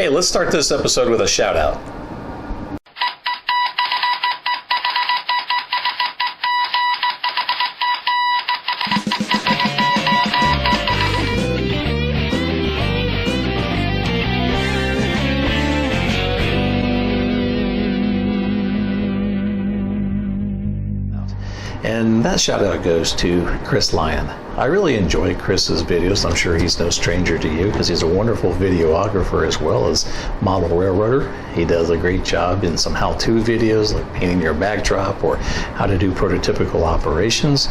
Hey, let's start this episode with a shout out. And that shout out goes to Chris Lyon. I really enjoy Chris's videos. I'm sure he's no stranger to you because he's a wonderful videographer as well as model railroader. He does a great job in some how-to videos like painting your backdrop or how to do prototypical operations.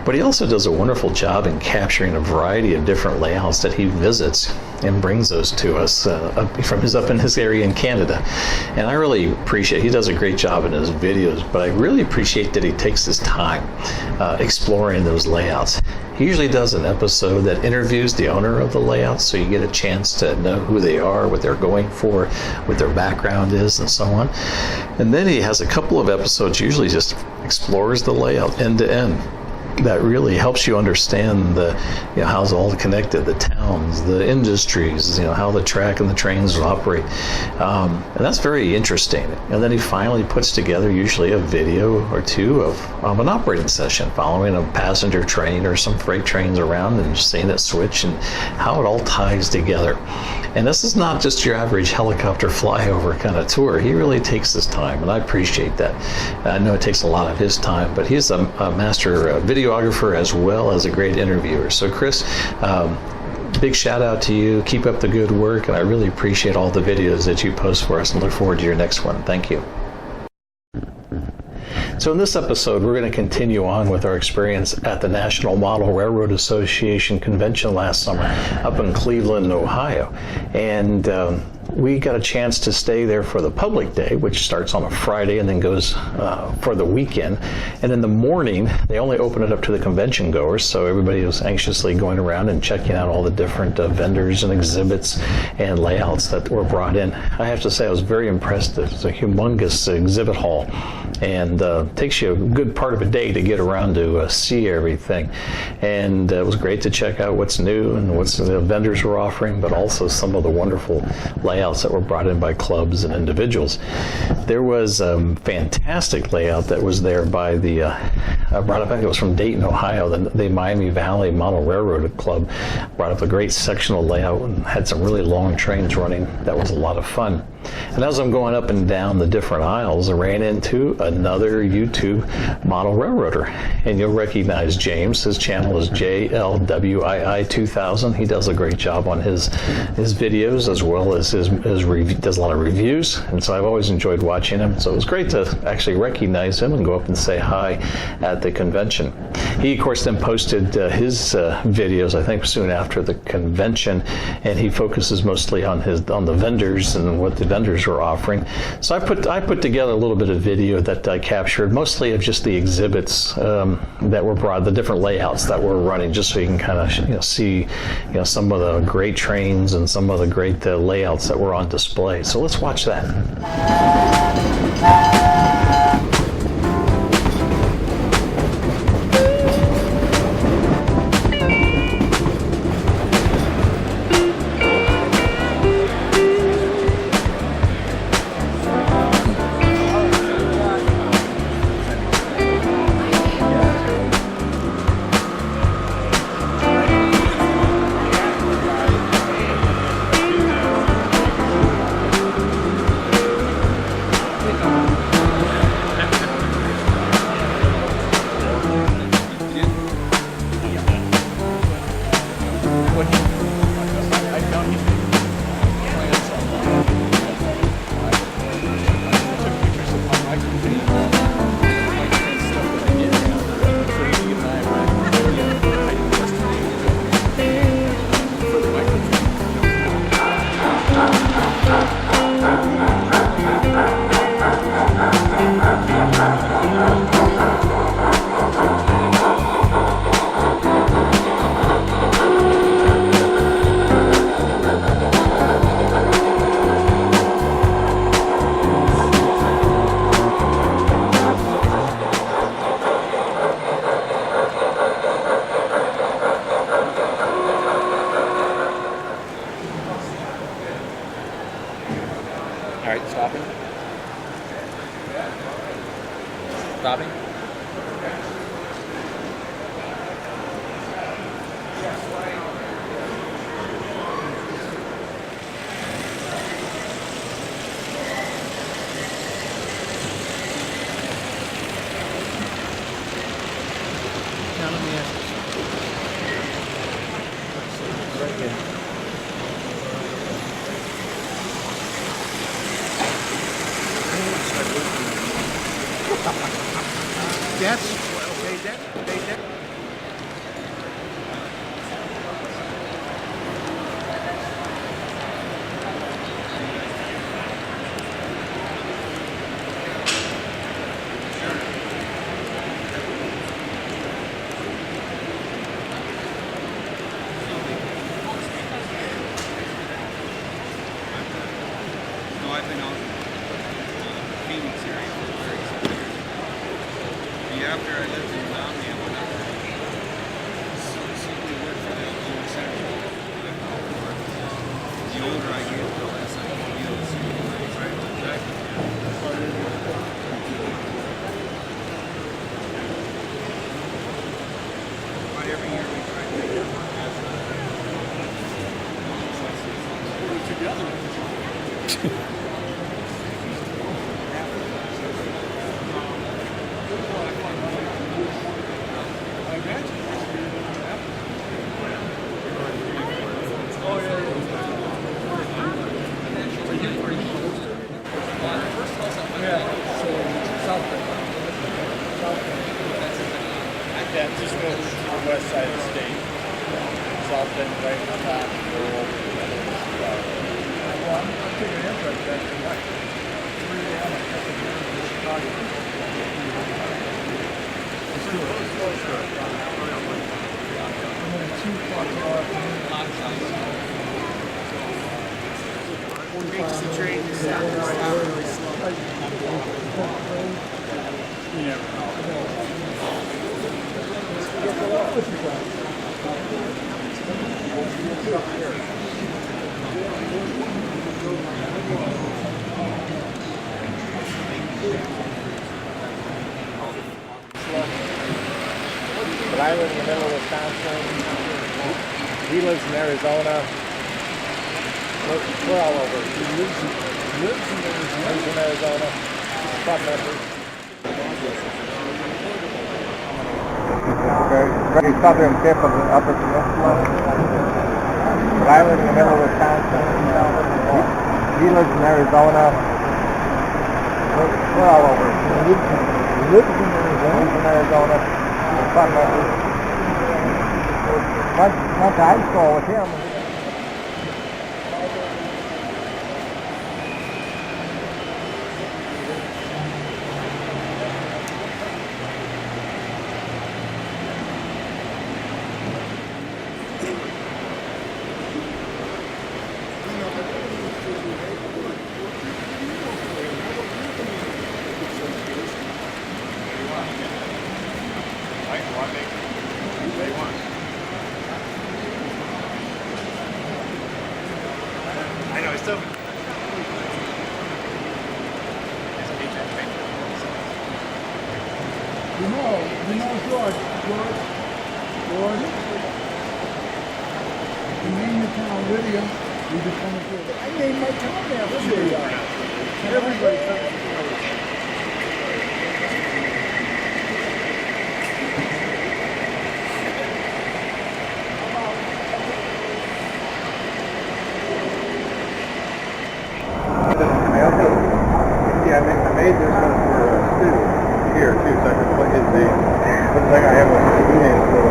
But he also does a wonderful job in capturing a variety of different layouts that he visits and brings those to us from up in his area in Canada. And I really appreciate, he does a great job in his videos, but I really appreciate that he takes his time exploring those layouts. He usually does an episode that interviews the owner of the layout, so you get a chance to know who they are, what they're going for, what their background is, and so on. And then he has a couple of episodes, usually just explores the layout end to end. That really helps you understand how it's all connected, the towns, the industries, how the track and the trains operate. And that's very interesting. And then he finally puts together usually a video or two of an operating session following a passenger train or some freight trains around and just seeing it switch and how it all ties together. And this is not just your average helicopter flyover kind of tour. He really takes his time, and I appreciate that. I know it takes a lot of his time, but he's a master videographer as well as a great interviewer. So Chris, big shout out to you. Keep up the good work, and I really appreciate all the videos that you post for us and look forward to your next one. Thank you. So in this episode, we're going to continue on with our experience at the National Model Railroad Association convention last summer up in Cleveland, Ohio. And we got a chance to stay there for the public day, which starts on a Friday and then goes for the weekend. And in the morning, they only open it up to the convention goers, so everybody was anxiously going around and checking out all the different vendors and exhibits and layouts that were brought in. I have to say I was very impressed. It's a humongous exhibit hall, and takes you a good part of a day to get around to see everything. And it was great to check out what's new and what the vendors were offering, but also some of the wonderful layouts that were brought in by clubs and individuals. There was a fantastic layout that was there by the brought up, I think it was from Dayton, Ohio, the Miami Valley Model Railroad Club brought up a great sectional layout and had some really long trains running. That was a lot of fun. And as I'm going up and down the different aisles, I ran into another YouTube model railroader. And you'll recognize James. His channel is JLWII2000. He does a great job on his videos, as well as does a lot of reviews. And so I've always enjoyed watching him. So it was great to actually recognize him and go up and say hi at the convention. He, of course, then posted his videos, I think, soon after the convention. And he focuses mostly on the vendors and what the vendors were offering. So I put together a little bit of video that I captured, mostly of just the exhibits that were brought, the different layouts that were running, just so you can kind of see some of the great trains and some of the great layouts that were on display. So let's watch that. Stopping? Now let me ask you something. Right here. That's okay. That. No, I've been out in Phoenix area for 36 years. After I lived in Romney, I went up there. Simply worked for the old center. The older I get, the less I can deal with things. Right? Exactly. But every year we try to get together. Yeah, just go to the west side of the state. South Bend, right on top. Well, I'm taking an interest in that. Let's do it. And then 2 o'clock Makes the train to stop really slow. You never know. But I live in the middle of Wisconsin. He lives in Arizona. We're all over. He lives in Arizona. Club members. Very southern tip of the Upper Peninsula. But I live in the middle of Wisconsin. He lives in Arizona. We're all over. He lives in Arizona. Fun members. Went to high school with him. I know, it's still. You know George. You name the town Lydia, you become a good. I named my town there, Lydia. Everybody comes to Lydia. I made this one for Stu here too, so I can put his name. Looks like I have a name for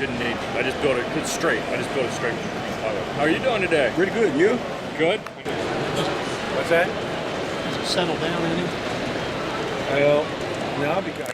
didn't need. I just built it. It's straight. I just built it straight. How are you doing today? Pretty good. You? Good. What's that? Does it settle down any? Well, no, because.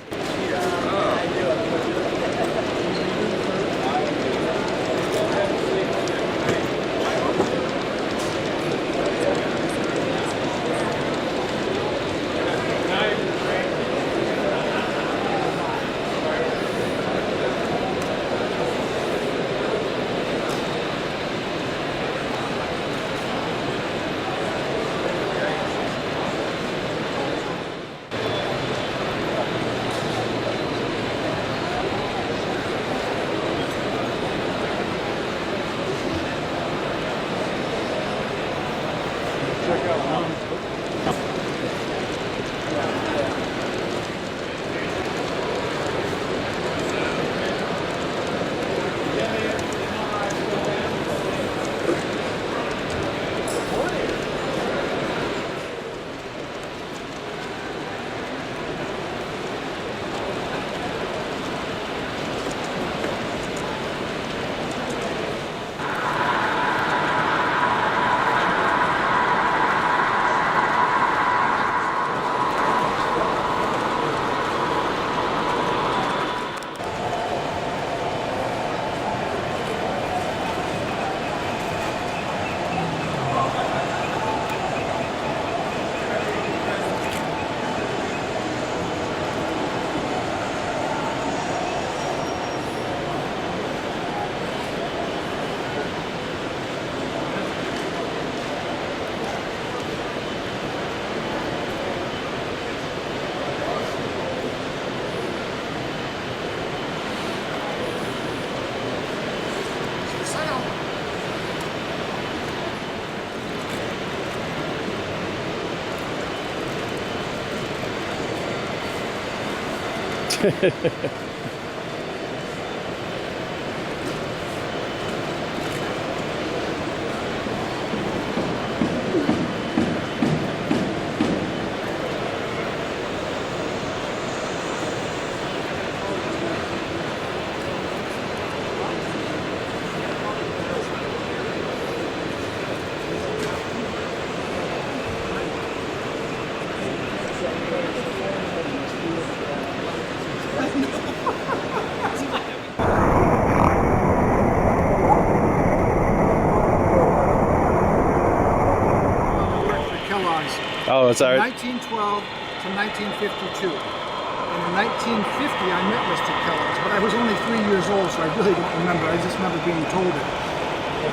Oh, it's From our. 1912 to 1952. And in 1950, I met Mr. Kellogg's, but I was only 3 years old, so I really don't remember. I just remember being told it.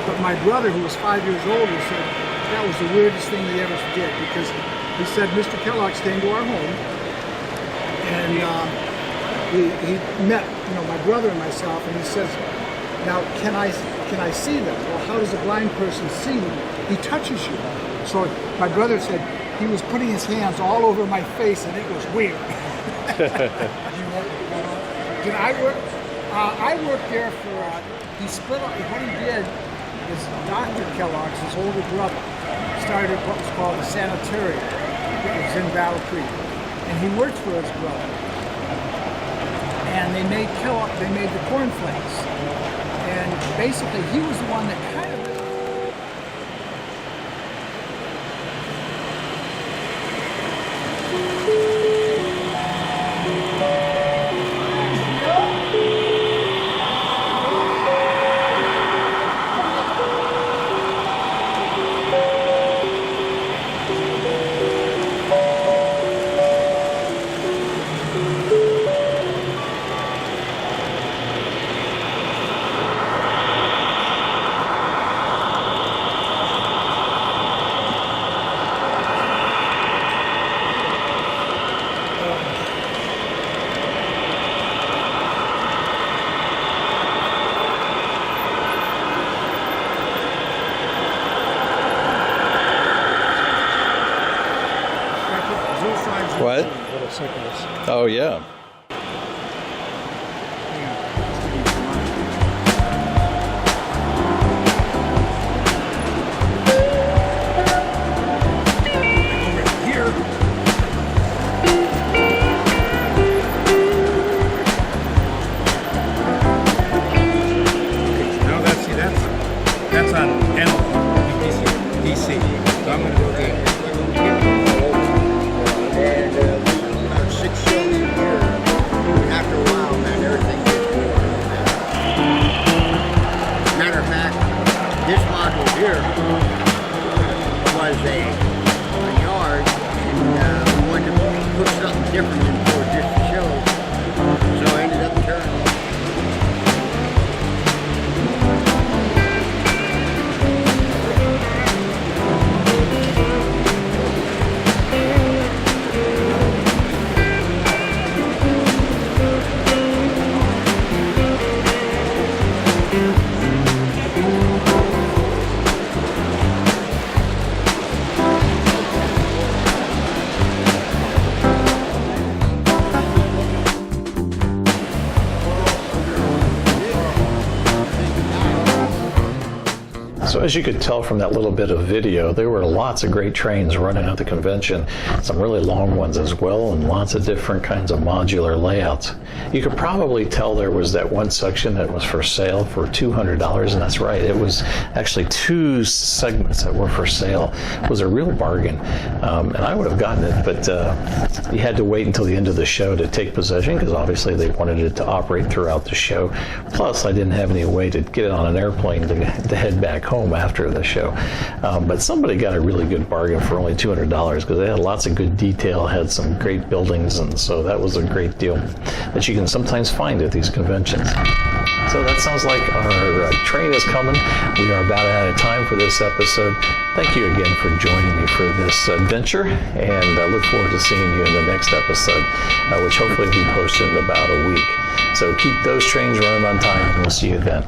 But my brother, who was 5 years older, said that was the weirdest thing they ever did, because he said Mr. Kellogg's came to our home, and he met, my brother and myself, and he says, "Now, can I see them?" Well, how does a blind person see? He touches you. So my brother said he was putting his hands all over my face, and it was weird. Did I work? I worked there for, he split up, what he did is Dr. Kellogg's, his older brother, started what was called a sanitarium. It was in Battle Creek. And he worked for his brother. And they made the cornflakes. And basically he was the one that kind of What? Oh, yeah. So as you could tell from that little bit of video, there were lots of great trains running at the convention, some really long ones as well, and lots of different kinds of modular layouts. You could probably tell there was that one section that was for sale for $200, and that's right, it was actually 2 segments that were for sale. It was a real bargain, and I would have gotten it, but you had to wait until the end of the show to take possession, because obviously they wanted it to operate throughout the show. Plus, I didn't have any way to get it on an airplane to head back home after the show. But somebody got a really good bargain for only $200, because they had lots of good detail, had some great buildings, and so that was a great deal that you can sometimes find at these conventions. So that sounds like our train is coming. We are about out of time for this episode. Thank you again for joining me for this adventure, and I look forward to seeing you in the next episode, which hopefully will be posted in about a week. So keep those trains running on time, and we'll see you then.